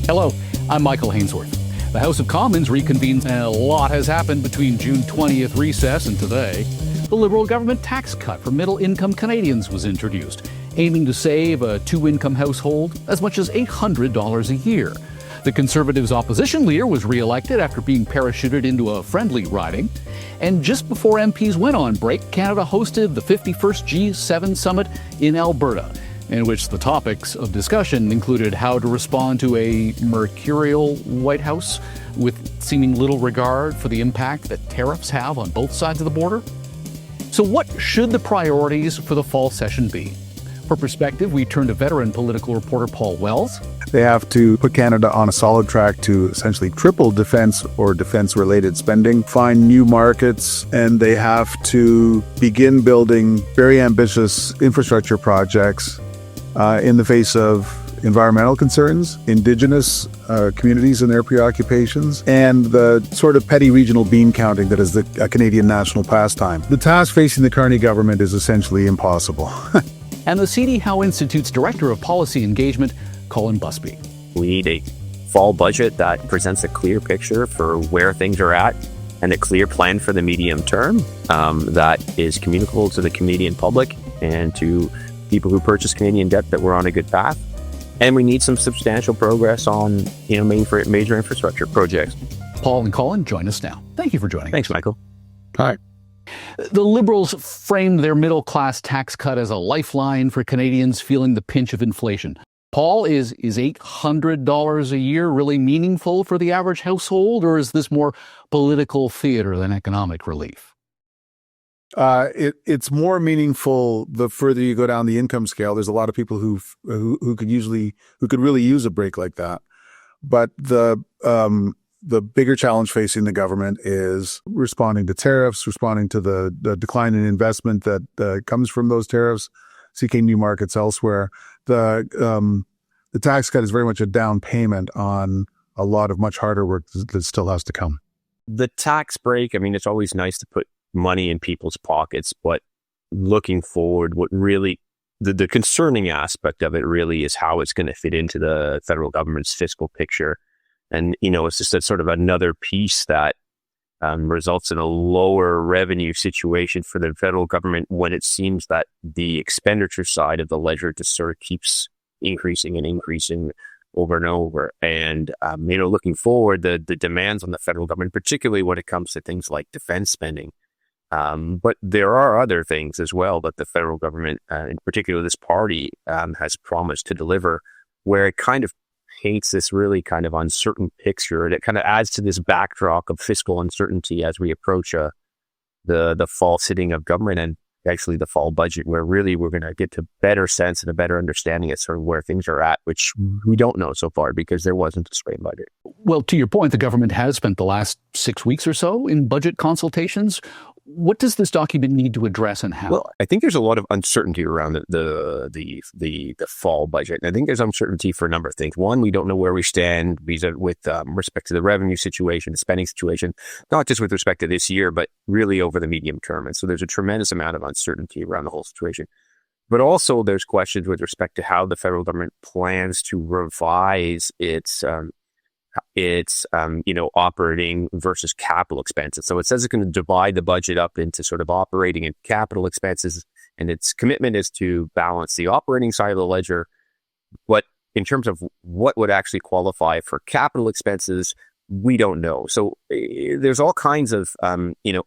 Hello, I'm Michael Hainsworth. The House of Commons reconvenes and a lot has happened between June 20th recess and today. The Liberal government tax cut for middle-income Canadians was introduced, aiming to save a two-income household as much as $800 a year. The Conservatives' opposition leader was re-elected after being parachuted into a friendly riding. And just before MPs went on break, Canada hosted the 51st G7 summit in Alberta, in which the topics of discussion included how to respond to a mercurial White House with seeming little regard for the impact that tariffs have on both sides of the border. So what should the priorities for the fall session be? For perspective, we turn to veteran political reporter Paul Wells. They have to put Canada on a solid track to essentially triple defense or defense-related spending, find new markets, and they have to begin building very ambitious infrastructure projects in the face of environmental concerns, Indigenous communities and their preoccupations, and the sort of petty regional bean counting that is a Canadian national pastime. The task facing the Carney government is essentially impossible. And the C.D. Howe Institute's Director of Policy Engagement, Colin Busby. We need a fall budget that presents a clear picture for where things are at and a clear plan for the medium term that is communicable to the Canadian public and to people who purchase Canadian debt that we're on a good path. And we need some substantial progress on major infrastructure projects. Paul and Colin, join us now. Thank you for joining us. Thanks, Michael. Hi. The Liberals framed their middle-class tax cut as a lifeline for Canadians feeling the pinch of inflation. Paul, is $800 a year really meaningful for the average household, or is this more political theater than economic relief? It's more meaningful the further you go down the income scale. There's a lot of people who could really use a break like that. But the bigger challenge facing the government is responding to tariffs, responding to the decline in investment that comes from those tariffs, seeking new markets elsewhere. The tax cut is very much a down payment on a lot of much harder work that still has to come. The tax break, it's always nice to put money in people's pockets, but looking forward, what really the concerning aspect of it really is how it's going to fit into the federal government's fiscal picture. And, it's just a sort of another piece that results in a lower revenue situation for the federal government when it seems that the expenditure side of the ledger just sort of keeps increasing and increasing over and over. And, looking forward, the demands on the federal government, particularly when it comes to things like defense spending. But there are other things as well that the federal government, in particular this party, has promised to deliver, where it kind of paints this really kind of uncertain picture, and it kind of adds to this backdrop of fiscal uncertainty as we approach the fall sitting of government and actually the fall budget, where really we're going to get to better sense and a better understanding of sort of where things are at, which we don't know so far because there wasn't a spring budget. Well, to your point, the government has spent the last 6 weeks or so in budget consultations. What does this document need to address and how? Well, I think there's a lot of uncertainty around the fall budget. And I think there's uncertainty for a number of things. One, we don't know where we stand with respect to the revenue situation, the spending situation, not just with respect to this year, but really over the medium term. And so there's a tremendous amount of uncertainty around the whole situation. But also there's questions with respect to how the federal government plans to revise its operating versus capital expenses. So it says it's going to divide the budget up into sort of operating and capital expenses, and its commitment is to balance the operating side of the ledger. But in terms of what would actually qualify for capital expenses, we don't know. So there's all kinds of,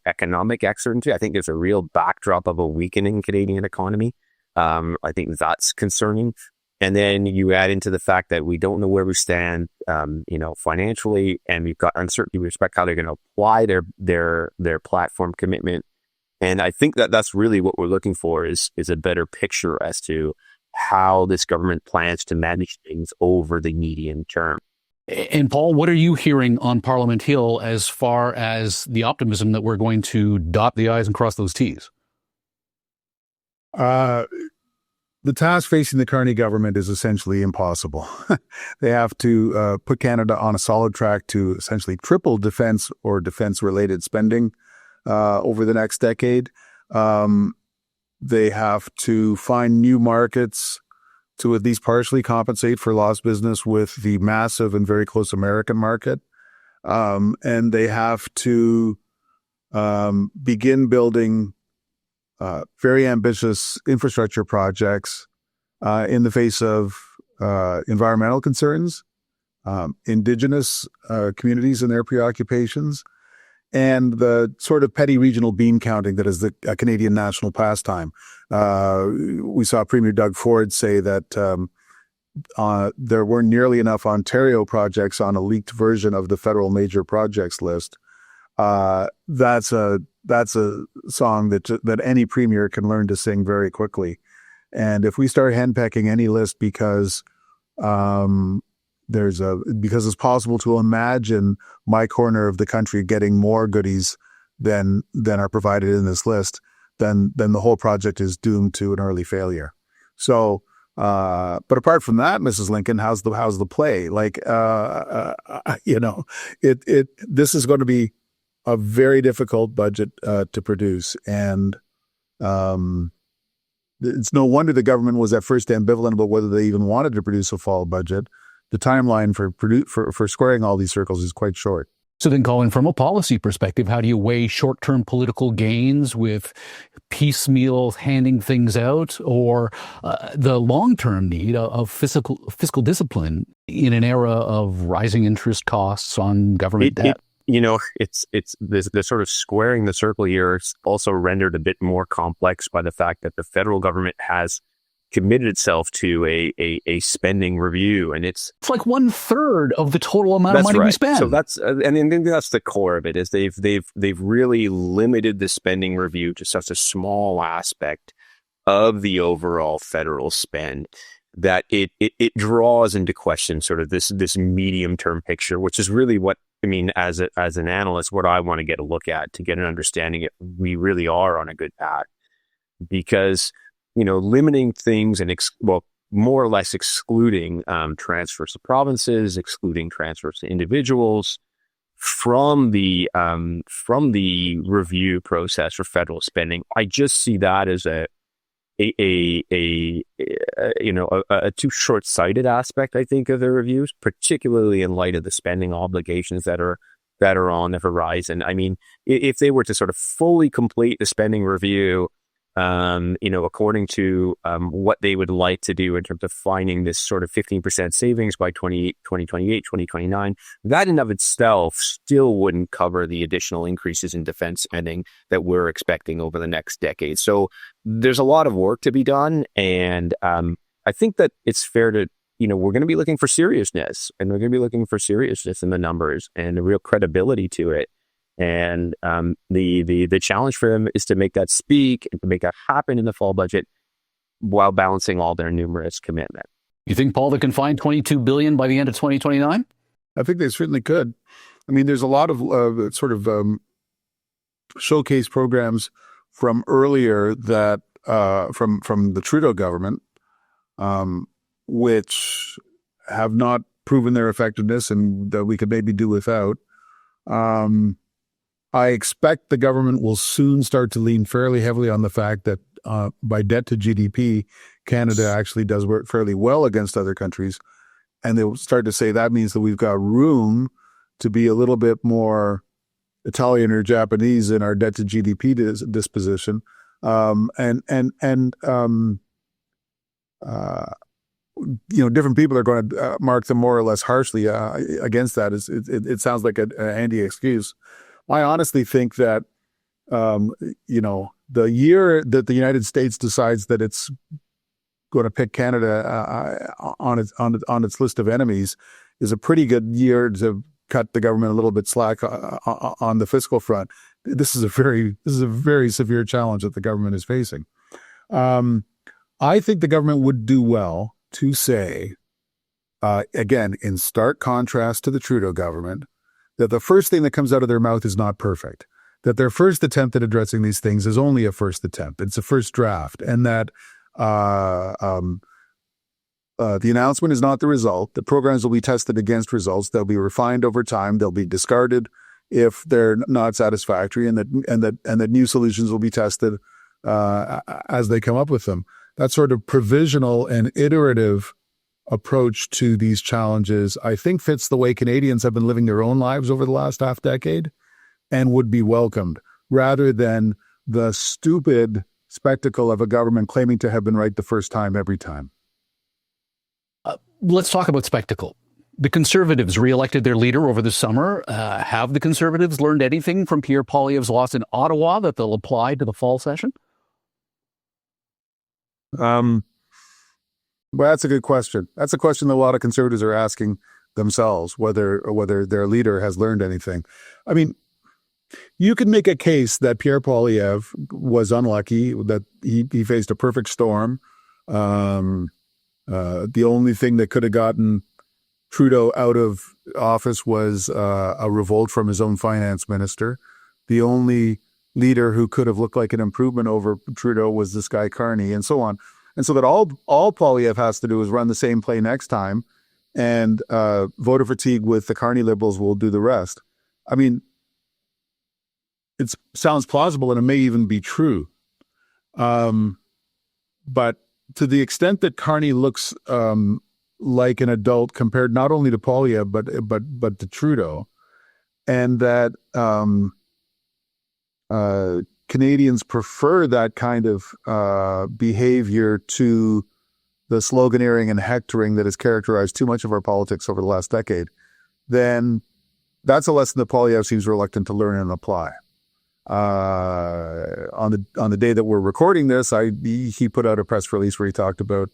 economic uncertainty. I think there's a real backdrop of a weakening Canadian economy. I think that's concerning. And then you add into the fact that we don't know where we stand, financially, and we've got uncertainty with respect to how they're going to apply their platform commitment. And I think that that's really what we're looking for is a better picture as to how this government plans to manage things over the medium term. And Paul, what are you hearing on Parliament Hill as far as the optimism that we're going to dot the I's and cross those T's? The task facing the Carney government is essentially impossible. They have to put Canada on a solid track to essentially triple defense or defense-related spending over the next decade. They have to find new markets to at least partially compensate for lost business with the massive and very close American market. And they have to begin building very ambitious infrastructure projects in the face of environmental concerns, indigenous communities and their preoccupations, and the sort of petty regional bean counting that is the Canadian national pastime. We saw Premier Doug Ford say that there weren't nearly enough Ontario projects on a leaked version of the federal major projects list. That's a song that any premier can learn to sing very quickly. And if we start henpecking any list because it's possible to imagine my corner of the country getting more goodies than are provided in this list, then the whole project is doomed to an early failure. So, but apart from that, Mrs. Lincoln, how's the play? Like, this is going to be a very difficult budget to produce, and it's no wonder the government was at first ambivalent about whether they even wanted to produce a fall budget. The timeline for squaring all these circles is quite short. So then, Colin, from a policy perspective, how do you weigh short-term political gains with piecemeal handing things out, or the long-term need of fiscal discipline in an era of rising interest costs on government debt? It's the sort of squaring the circle here is also rendered a bit more complex by the fact that the federal government has committed itself to a spending review, and it's like 1/3 of the total amount of money we spend. So that's and I think that's the core of it, is they've really limited the spending review to such a small aspect of the overall federal spend that it draws into question sort of this medium term picture, which is really what I mean as an analyst, what I want to get a look at to get an understanding if we really are on a good path, because limiting things and more or less excluding transfers to provinces, excluding transfers to individuals from the review process for federal spending. I just see that as a too short-sighted aspect, I think, of the reviews, particularly in light of the spending obligations that are on the horizon. I mean, if they were to sort of fully complete the spending review, according to what they would like to do in terms of finding this sort of 15% savings by 2028, 2029, that in of itself still wouldn't cover the additional increases in defense spending that we're expecting over the next decade. So there's a lot of work to be done. And I think that it's fair to, we're going to be looking for seriousness, and we're going to be looking for seriousness in the numbers and a real credibility to it. And the challenge for them is to make that speak and to make that happen in the fall budget while balancing all their numerous commitments. You think, Paul, they can find $22 billion by the end of 2029? I think they certainly could. I mean, there's a lot of showcase programs from earlier that from the Trudeau government, which have not proven their effectiveness and that we could maybe do without. I expect the government will soon start to lean fairly heavily on the fact that by debt to GDP, Canada actually does work fairly well against other countries. And they'll start to say that means that we've got room to be a little bit more Italian or Japanese in our debt to GDP disposition. Different people are going to mark them more or less harshly against that. It sounds like a handy excuse. I honestly think that, the year that the United States decides that it's going to pick Canada on its list of enemies is a pretty good year to cut the government a little bit slack on the fiscal front. This is a very severe challenge that the government is facing. I think the government would do well to say, again, in stark contrast to the Trudeau government, that the first thing that comes out of their mouth is not perfect, that their first attempt at addressing these things is only a first attempt. It's a first draft, and that the announcement is not the result. The programs will be tested against results. They'll be refined over time. They'll be discarded if they're not satisfactory, and that new solutions will be tested as they come up with them. that sort of provisional and iterative approach to these challenges, I think fits the way Canadians have been living their own lives over the last half decade and would be welcomed, rather than the stupid spectacle of a government claiming to have been right the first time every time. Let's talk about spectacle. The Conservatives re-elected their leader over the summer. Have the Conservatives learned anything from Pierre Poilievre's loss in Ottawa that they'll apply to the fall session? Well, that's a good question. That's a question that a lot of Conservatives are asking themselves, whether their leader has learned anything. I mean, you could make a case that Pierre Poilievre was unlucky, that he faced a perfect storm. The only thing that could have gotten Trudeau out of office was a revolt from his own finance minister. The only leader who could have looked like an improvement over Trudeau was this guy Carney, and so on. And so that all Poilievre has to do is run the same play next time, and voter fatigue with the Carney Liberals will do the rest. I mean, it sounds plausible, and it may even be true. But to the extent that Carney looks like an adult compared not only to Poilievre but to Trudeau, and that Canadians prefer that kind of behavior to the sloganeering and hectoring that has characterized too much of our politics over the last decade, then that's a lesson that Poilievre seems reluctant to learn and apply. On the day that we're recording this, he put out a press release where he talked about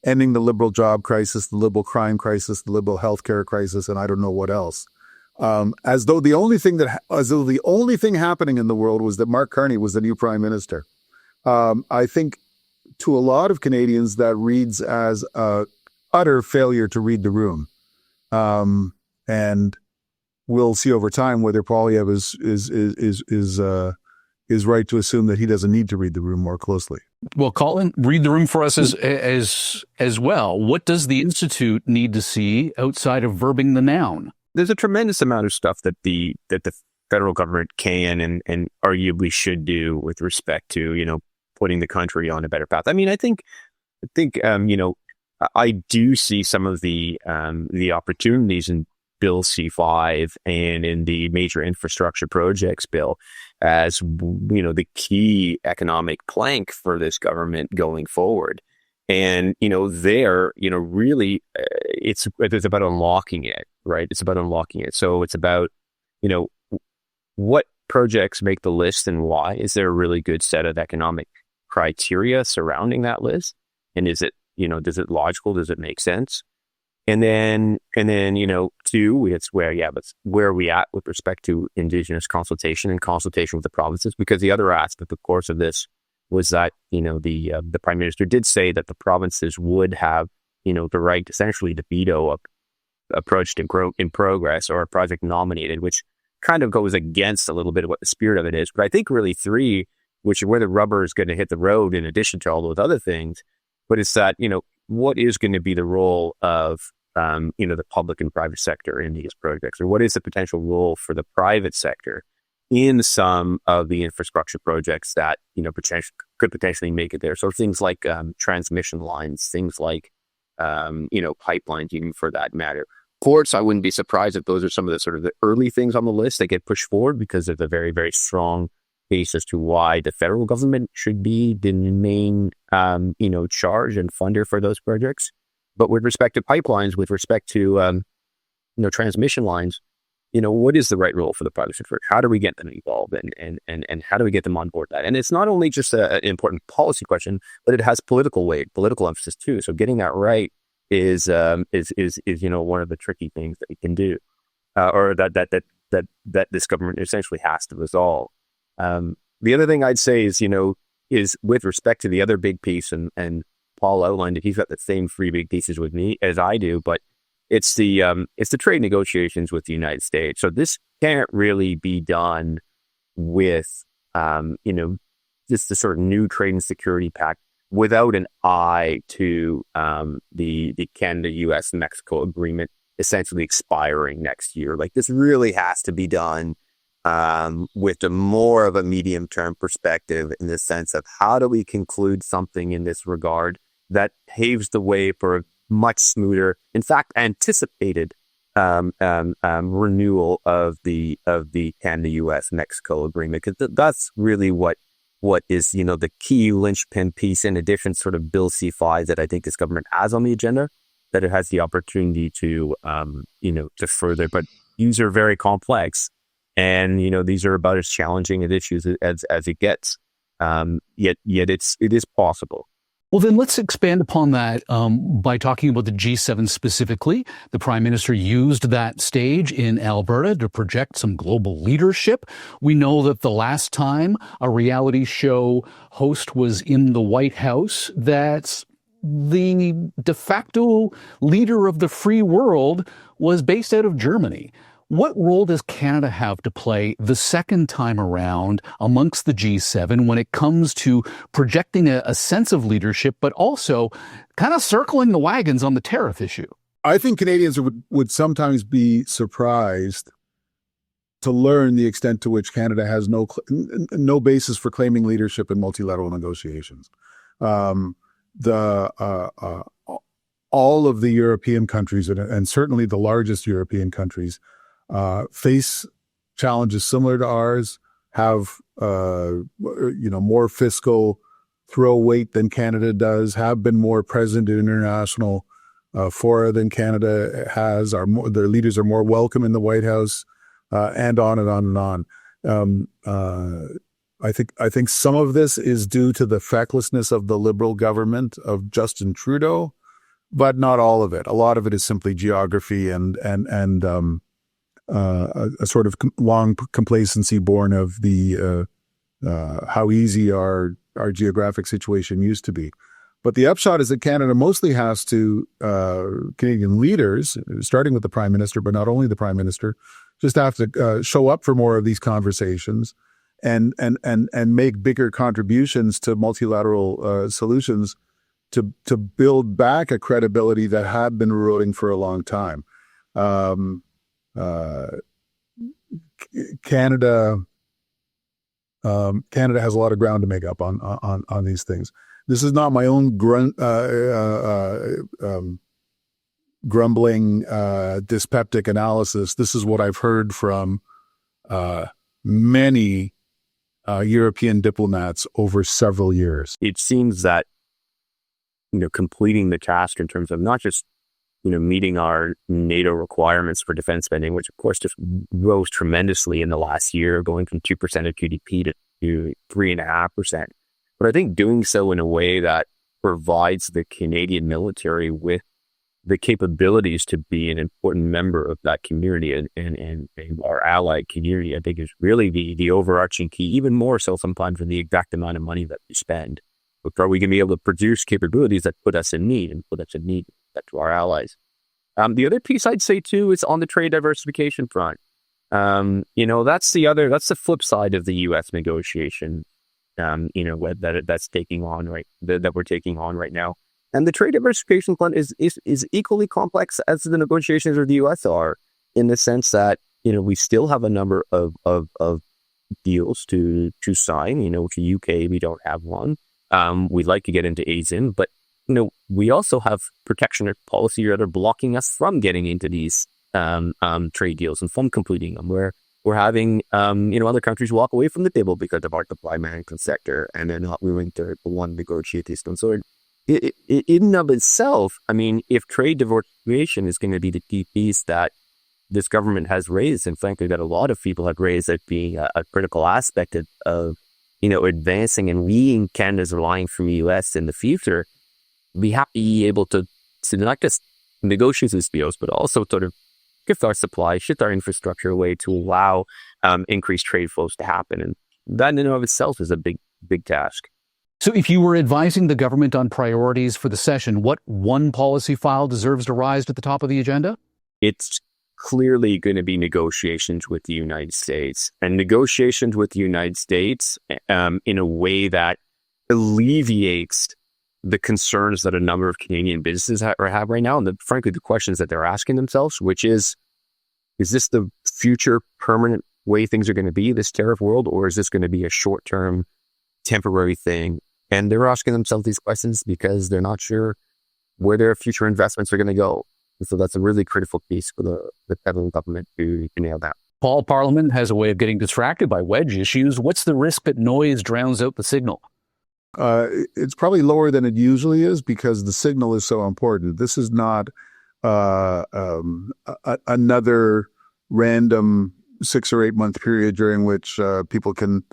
ending the Liberal job crisis, the Liberal crime crisis, the Liberal healthcare crisis, and I don't know what else. As though the only thing happening in the world was that Mark Carney was the new prime minister. I think to a lot of Canadians that reads as a utter failure to read the room, and we'll see over time whether Poilievre is right to assume that he doesn't need to read the room more closely. Well, Colin, read the room for us as well. What does the Institute need to see outside of verbing the noun? There's a tremendous amount of stuff that the federal government can and arguably should do with respect to, putting the country on a better path. I mean, I think I do see some of the opportunities in Bill C5 and in the major infrastructure projects bill as, the key economic plank for this government going forward. And, really it's about unlocking it, right? It's about unlocking it. So it's about, what projects make the list and why? Is there a really good set of economic criteria surrounding that list? And is it, does it logical? Does it make sense? And then, two, it's where are we at with respect to Indigenous consultation and consultation with the provinces? Because the other aspect, of course, of this was that, the Prime Minister did say that the provinces would have, the right essentially to veto a project in progress or a project nominated, which kind of goes against a little bit of what the spirit of it is. But I think really three, which is where the rubber is going to hit the road in addition to all those other things, but it's that, what is going to be the role of, the public and private sector in these projects, or what is the potential role for the private sector in some of the infrastructure projects that, could potentially make it there. So things like transmission lines, things like, pipelines, even for that matter. Ports, I wouldn't be surprised if those are some of the sort of the early things on the list that get pushed forward because of the very, very strong case as to why the federal government should be the main, charge and funder for those projects. But with respect to pipelines, with respect to, transmission lines, what is the right role for the private sector? How do we get them involved and how do we get them on board that? And it's not only just an important policy question, but it has political weight, political emphasis too. So getting that right is one of the tricky things that we can do, or that this government essentially has to resolve. The other thing I'd say is with respect to the other big piece, and Paul outlined it, he's got the same three big pieces with me as I do, but it's the trade negotiations with the United States. So this can't really be done with, just the sort of new trade and security pact without an eye to the Canada, U.S., Mexico agreement essentially expiring next year. Like this really has to be done with a more of a medium-term perspective in the sense of how do we conclude something in this regard that paves the way for a much smoother, in fact, anticipated renewal of the Canada-U.S.-Mexico agreement, because that's really what is, the key linchpin piece, in addition sort of Bill C-5 that I think this government has on the agenda, that it has the opportunity to, to further. But these are very complex, and, these are about as challenging an issues as it gets. Yet it is possible. Well, then let's expand upon that by talking about the G7 specifically. The Prime Minister used that stage in Alberta to project some global leadership. We know that the last time a reality show host was in the White House, that the de facto leader of the free world was based out of Germany. What role does Canada have to play the second time around amongst the G7 when it comes to projecting a sense of leadership, but also kind of circling the wagons on the tariff issue? I think Canadians would sometimes be surprised to learn the extent to which Canada has no basis for claiming leadership in multilateral negotiations. All of the European countries, and certainly the largest European countries, face challenges similar to ours, have more fiscal throw weight than Canada does, have been more present in international fora than Canada has. Their leaders are more welcome in the White House, and on and on and on. I think some of this is due to the fecklessness of the Liberal government of Justin Trudeau, but not all of it. A lot of it is simply geography and a sort of long complacency born of the how easy our geographic situation used to be. But the upshot is that Canada mostly has to, Canadian leaders, starting with the Prime Minister, but not only the Prime Minister, just have to show up for more of these conversations and make bigger contributions to multilateral solutions to build back a credibility that had been eroding for a long time. Canada has a lot of ground to make up on these things. This is not my own grumbling dyspeptic analysis. This is what I've heard from many European diplomats over several years. It seems that completing the task in terms of not just meeting our NATO requirements for defense spending, which of course just rose tremendously in the last year, going from 2% of GDP to 3.5%. But I think doing so in a way that provides the Canadian military with the capabilities to be an important member of that community and our allied community, I think is really the overarching key, even more so sometimes than the exact amount of money that we spend. But are we going to be able to produce capabilities that put us in need that to our allies? The other piece I'd say too is on the trade diversification front. That's the flip side of the U.S. negotiation. That's taking on that we're taking on right now. And the trade diversification front is equally complex as the negotiations with the U.S. are, in the sense that we still have a number of deals to sign. With the UK, we don't have one. We'd like to get into ASIN, but we also have protectionist policy that are blocking us from getting into these trade deals and from completing them. Where we're having other countries walk away from the table because of our supply management sector, and they're not willing to want to negotiate these things. So in and of itself, if trade diversification is going to be the key piece that this government has raised, and frankly that a lot of people have raised as being a critical aspect of advancing and leading Canada's reliance from the U.S. in the future, we have to be able to not just negotiate these deals, but also sort of shift our supply, shift our infrastructure away to allow increased trade flows to happen. And that in and of itself is a big task. So if you were advising the government on priorities for the session, what one policy file deserves to rise to the top of the agenda? It's clearly going to be negotiations with the United States, and negotiations with the United States in a way that alleviates the concerns that a number of Canadian businesses have right now, and frankly, the questions that they're asking themselves, which is this the future permanent way things are going to be, this tariff world, or is this going to be a short-term, temporary thing? And they're asking themselves these questions because they're not sure where their future investments are going to go. And so that's a really critical piece for the federal government to nail that. Paul, Parliament has a way of getting distracted by wedge issues. What's the risk that noise drowns out the signal? It's probably lower than it usually is because the signal is so important. This is not another random 6 or 8 month period during which people can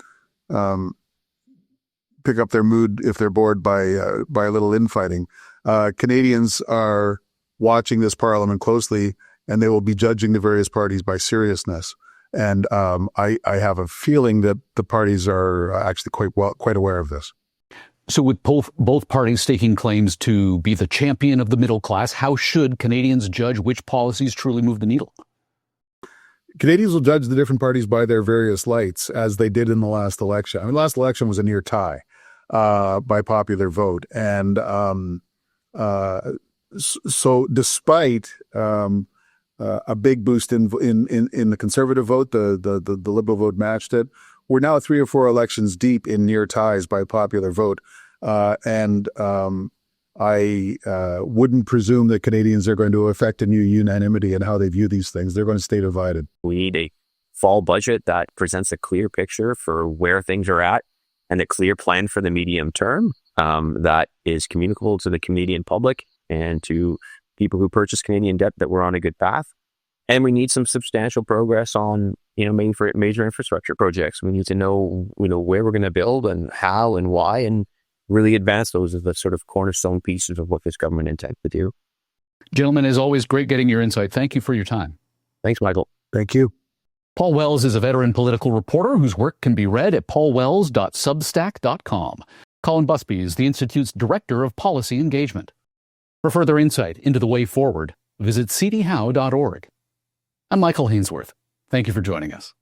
pick up their mood if they're bored by a little infighting. Canadians are watching this Parliament closely, and they will be judging the various parties by seriousness. And I have a feeling that the parties are actually quite aware of this. So with both parties staking claims to be the champion of the middle class, how should Canadians judge which policies truly move the needle? Canadians will judge the different parties by their various lights, as they did in the last election. I mean, last election was a near tie by popular vote. And so despite a big boost in the Conservative vote, the Liberal vote matched it. We're now 3 or 4 elections deep in near ties by popular vote. And I wouldn't presume that Canadians are going to affect a new unanimity in how they view these things. They're going to stay divided. We need a fall budget that presents a clear picture for where things are at and a clear plan for the medium term that is communicable to the Canadian public and to people who purchase Canadian debt that we're on a good path. And we need some substantial progress on, major infrastructure projects. We need to know, where we're going to build and how and why, and really advance those as the sort of cornerstone pieces of what this government intends to do. Gentlemen, as always, great getting your insight. Thank you for your time. Thanks, Michael. Thank you. Paul Wells is a veteran political reporter whose work can be read at paulwells.substack.com. Colin Busby is the Institute's Director of Policy Engagement. For further insight into the way forward, visit cdhowe.org. I'm Michael Hainsworth. Thank you for joining us.